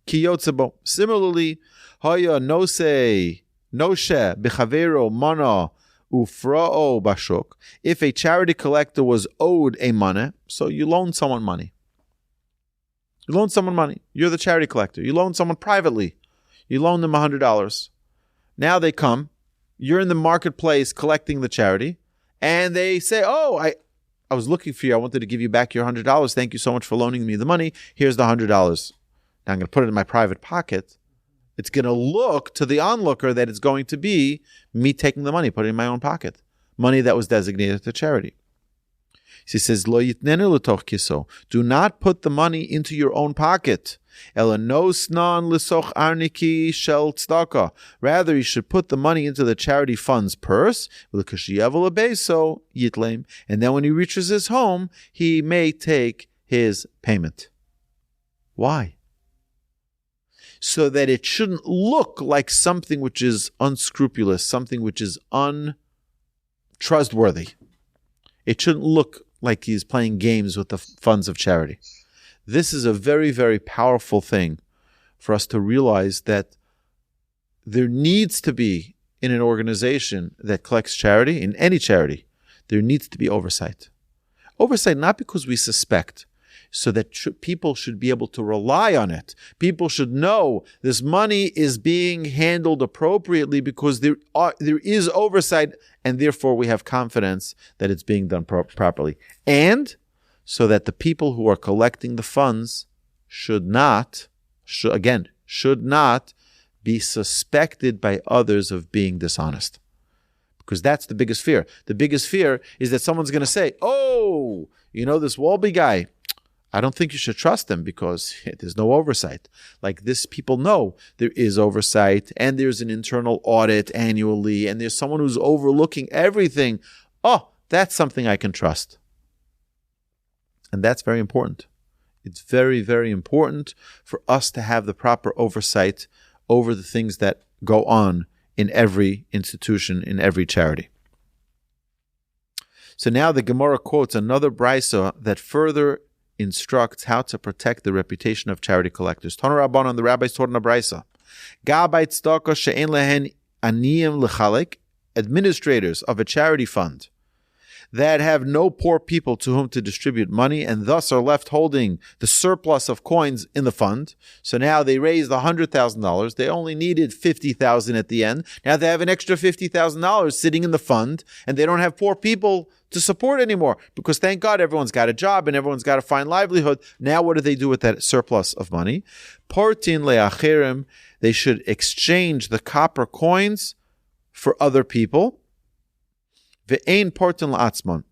Similarly, haya noshe b'chavero mana ufra'o bashuk. If a charity collector was owed a money, so you loan someone money. You loan someone money. You're the charity collector. You loan someone privately. You loan them $100. Now they come. You're in the marketplace collecting the charity, and they say, "Oh, I was looking for you. I wanted to give you back your $100. Thank you so much for loaning me the money. Here's the $100. Now I'm going to put it in my private pocket." It's going to look to the onlooker that it's going to be me taking the money, putting it in my own pocket, money that was designated to charity. She says, "Lo yitnenu l'toch kiso." Do not put the money into your own pocket. Ela nosnan l'soch arniki shel tzedakah. Rather, you should put the money into the charity fund's purse. And then when he reaches his home, he may take his payment. Why? So that it shouldn't look like something which is unscrupulous, something which is untrustworthy. It shouldn't look like he's playing games with the funds of charity. This is a very, very powerful thing for us to realize that there needs to be, in an organization that collects charity, in any charity, there needs to be oversight. Oversight not because we suspect, so that people should be able to rely on it. People should know this money is being handled appropriately because there is oversight, and therefore we have confidence that it's being done properly. And so that the people who are collecting the funds should not be suspected by others of being dishonest. Because that's the biggest fear. The biggest fear is that someone's going to say, "Oh, this Walby guy, I don't think you should trust him because there's no oversight." Like this, people know there is oversight and there's an internal audit annually and there's someone who's overlooking everything. Oh, that's something I can trust. And that's very important. It's very, very important for us to have the proper oversight over the things that go on in every institution, in every charity. So now the Gemara quotes another brisa that further instructs how to protect the reputation of charity collectors. Tanu Rabbanan, the rabbis taught in a brisa. Gabay tzedakah she'en lehen aniyim lechalek, administrators of a charity fund that have no poor people to whom to distribute money and thus are left holding the surplus of coins in the fund. So now they raised $100,000. They only needed $50,000 at the end. Now they have an extra $50,000 sitting in the fund and they don't have poor people to support anymore because thank God everyone's got a job and everyone's got to find livelihood. Now what do they do with that surplus of money? Partin le'acherim, they should exchange the copper coins for other people. Ve'ein partin la'atzman,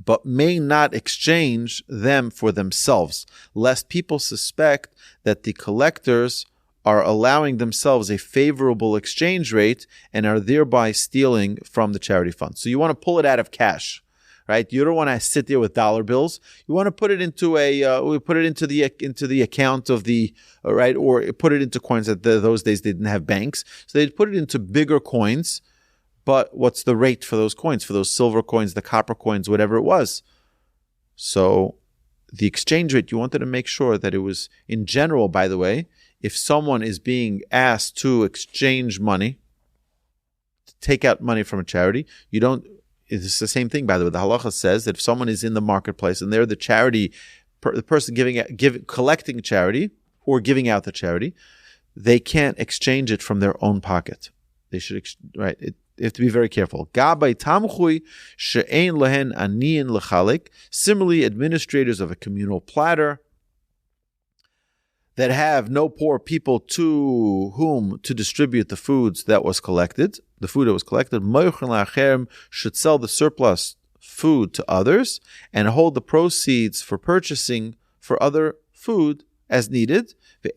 but may not exchange them for themselves, lest people suspect that the collectors are allowing themselves a favorable exchange rate and are thereby stealing from the charity fund. So you want to pull it out of cash, right? You don't want to sit there with dollar bills. You want to put it into into the account of the right, or put it into coins that those days they didn't have banks, so they'd put it into bigger coins. But what's the rate for those coins, for those silver coins, the copper coins, whatever it was? So the exchange rate, you wanted to make sure that it was, in general, by the way, if someone is being asked to exchange money, to take out money from a charity, it's the same thing, by the way. The halacha says that if someone is in the marketplace and they're the charity, the person collecting charity or giving out the charity, they can't exchange it from their own pocket. They should, right? You have to be very careful. Similarly, administrators of a communal platter that have no poor people to whom to distribute the food that was collected, should sell the surplus food to others and hold the proceeds for purchasing for other food as needed. But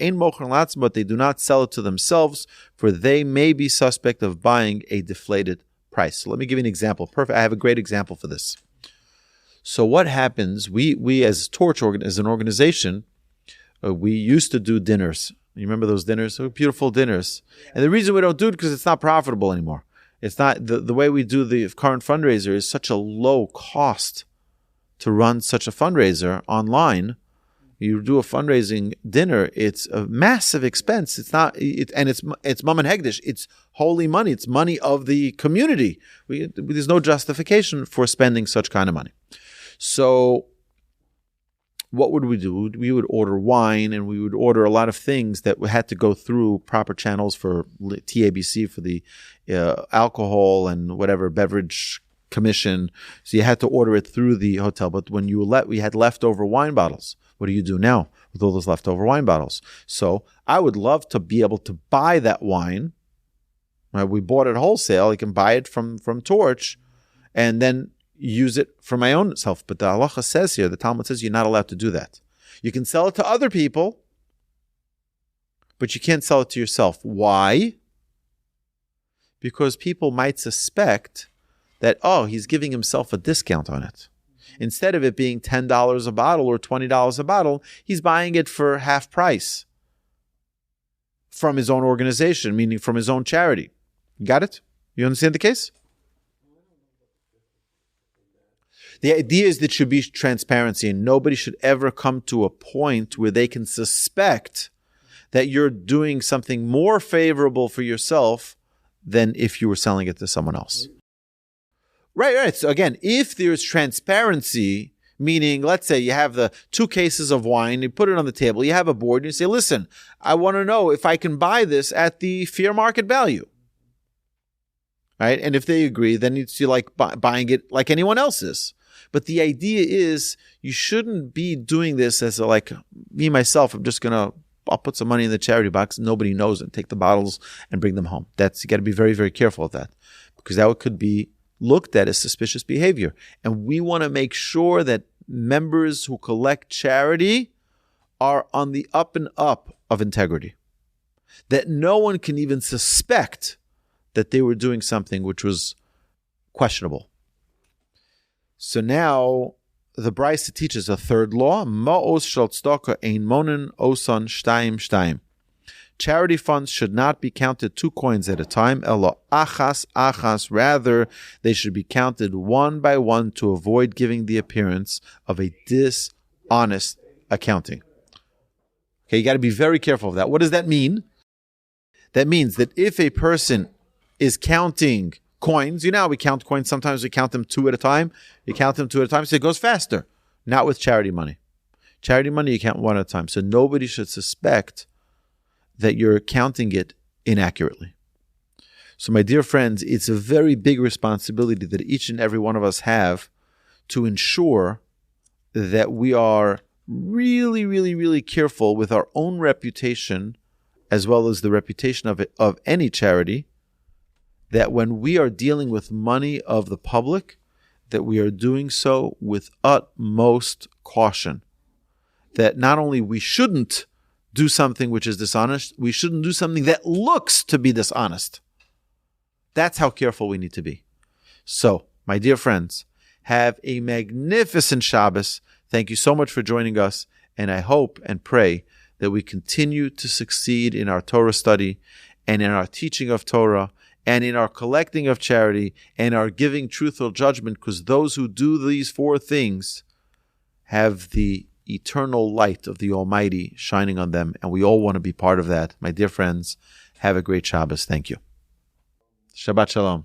they do not sell it to themselves, for they may be suspect of buying a deflated price. So let me give you an example. Perfect. I have a great example for this. So what happens, we as Torch, as an organization, we used to do dinners. You remember those dinners? So beautiful dinners. And the reason we don't do it because it's not profitable anymore. It's not, the way we do the current fundraiser is such a low cost to run such a fundraiser online. You do a fundraising dinner, it's a massive expense. It's not, it's mum and hegdish. It's holy money. It's money of the community. There's no justification for spending such kind of money. So what would we do? We would order wine, and we would order a lot of things that had to go through proper channels for TABC, for the alcohol and whatever beverage commission. So you had to order it through the hotel. But when we had leftover wine bottles, what do you do now with all those leftover wine bottles? So I would love to be able to buy that wine. Right? We bought it wholesale. You can buy it from Torch and then use it for my own self. But the halacha says here, the Talmud says you're not allowed to do that. You can sell it to other people, but you can't sell it to yourself. Why? Because people might suspect that, he's giving himself a discount on it. Instead of it being $10 a bottle or $20 a bottle, he's buying it for half price from his own organization, meaning from his own charity. Got it? You understand the case? The idea is that there should be transparency, and nobody should ever come to a point where they can suspect that you're doing something more favorable for yourself than if you were selling it to someone else. Right. So again, if there's transparency, meaning, let's say you have the 2 cases of wine, you put it on the table, you have a board, and you say, listen, I want to know if I can buy this at the fair market value. Right? And if they agree, then it's like buying it like anyone else is. But the idea is you shouldn't be doing this as me, myself, I'll put some money in the charity box, nobody knows it, take the bottles and bring them home. You got to be very, very careful of that, because that could be looked at as suspicious behavior. And we want to make sure that members who collect charity are on the up and up of integrity, that no one can even suspect that they were doing something which was questionable. So now the Brisa teaches a third law: Ma'os shel tzedakah ein monen osan shtayim shtayim. Charity funds should not be counted 2 coins at a time. Elo achas achas. Rather, they should be counted one by one to avoid giving the appearance of a dishonest accounting. Okay, you got to be very careful of that. What does that mean? That means that if a person is counting coins, we count coins, sometimes we count them 2 at a time. You count them 2 at a time, so it goes faster. Not with charity money. Charity money, you count 1 at a time. So nobody should suspect that you're counting it inaccurately. So my dear friends, it's a very big responsibility that each and every one of us have to ensure that we are really, really, really careful with our own reputation, as well as the reputation of any charity, that when we are dealing with money of the public, that we are doing so with utmost caution. That not only we shouldn't do something which is dishonest, we shouldn't do something that looks to be dishonest. That's how careful we need to be. So, my dear friends, have a magnificent Shabbos. Thank you so much for joining us, and I hope and pray that we continue to succeed in our Torah study and in our teaching of Torah and in our collecting of charity and our giving truthful judgment, because those who do these 4 things have the eternal light of the Almighty shining on them, and we all want to be part of that. My dear friends, have a great Shabbos. Thank you. Shabbat Shalom.